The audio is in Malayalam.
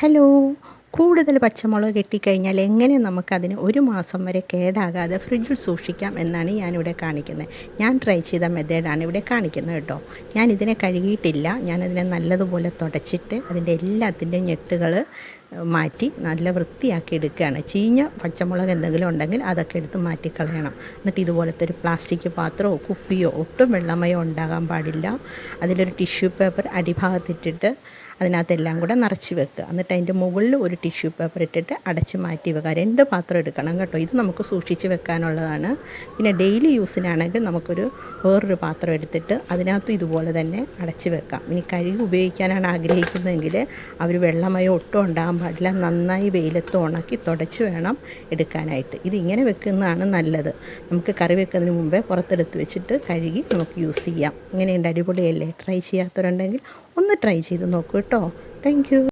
ഹലോ. കൂടുതൽ പച്ചമുളക് കിട്ടിക്കഴിഞ്ഞാൽ എങ്ങനെ നമുക്കതിന് ഒരു മാസം വരെ കേടാകാതെ ഫ്രിഡ്ജിൽ സൂക്ഷിക്കാം എന്നാണ് ഞാനിവിടെ കാണിക്കുന്നത്. ഞാൻ ട്രൈ ചെയ്ത മെത്തേഡാണ് ഇവിടെ കാണിക്കുന്നത് കേട്ടോ. ഞാനിതിനെ കഴുകിയിട്ടില്ല. ഞാനതിനെ നല്ലതുപോലെ തുടച്ചിട്ട് അതിൻ്റെ എല്ലാത്തിൻ്റെയും ഞെട്ടുകൾ മാറ്റി നല്ല വൃത്തിയാക്കി എടുക്കുകയാണ്. ചീഞ്ഞ പച്ചമുളക് എന്തെങ്കിലും ഉണ്ടെങ്കിൽ അതൊക്കെ എടുത്ത് മാറ്റിക്കളയണം. എന്നിട്ട് ഇതുപോലത്തെ ഒരു പ്ലാസ്റ്റിക് പാത്രമോ കുപ്പിയോ ഒട്ടും വെള്ളമയോ ഉണ്ടാകാൻ പാടില്ല. അതിലൊരു ടിഷ്യൂ പേപ്പർ അടിഭാഗത്തിട്ടിട്ട് അതിനകത്തെല്ലാം കൂടെ നിറച്ച് വെക്കുക. എന്നിട്ട് അതിൻ്റെ മുകളിൽ ഒരു ടിഷ്യൂ പേപ്പർ ഇട്ടിട്ട് അടച്ച് മാറ്റി വെക്കുക. 2 പാത്രം എടുക്കണം കേട്ടോ. ഇത് നമുക്ക് സൂക്ഷിച്ച് വെക്കാനുള്ളതാണ്. പിന്നെ ഡെയിലി യൂസിനാണെങ്കിൽ നമുക്കൊരു വേറൊരു പാത്രം എടുത്തിട്ട് അതിനകത്തും ഇതുപോലെ തന്നെ അടച്ച് വെക്കാം. ഇനി കഴുകി ഉപയോഗിക്കാനാണ് ആഗ്രഹിക്കുന്നതെങ്കിൽ അവർ വെള്ളമയോ ഒട്ടും ഉണ്ടാകാൻ പാടില്ല. നന്നായി വെയിലത്ത് ഉണക്കി തുടച്ച് വേണം എടുക്കാനായിട്ട്. ഇതിങ്ങനെ വെക്കുന്നതാണ് നല്ലത്. നമുക്ക് കറി വെക്കുന്നതിന് മുമ്പേ പുറത്തെടുത്ത് വെച്ചിട്ട് കഴുകി നമുക്ക് യൂസ് ചെയ്യാം. ഇങ്ങനെയുണ്ട്, അടിപൊളിയല്ലേ? ട്രൈ ചെയ്യാത്തവരുണ്ടെങ്കിൽ ഒന്ന് ട്രൈ ചെയ്ത് നോക്കൂ കേട്ടോ. Thank you.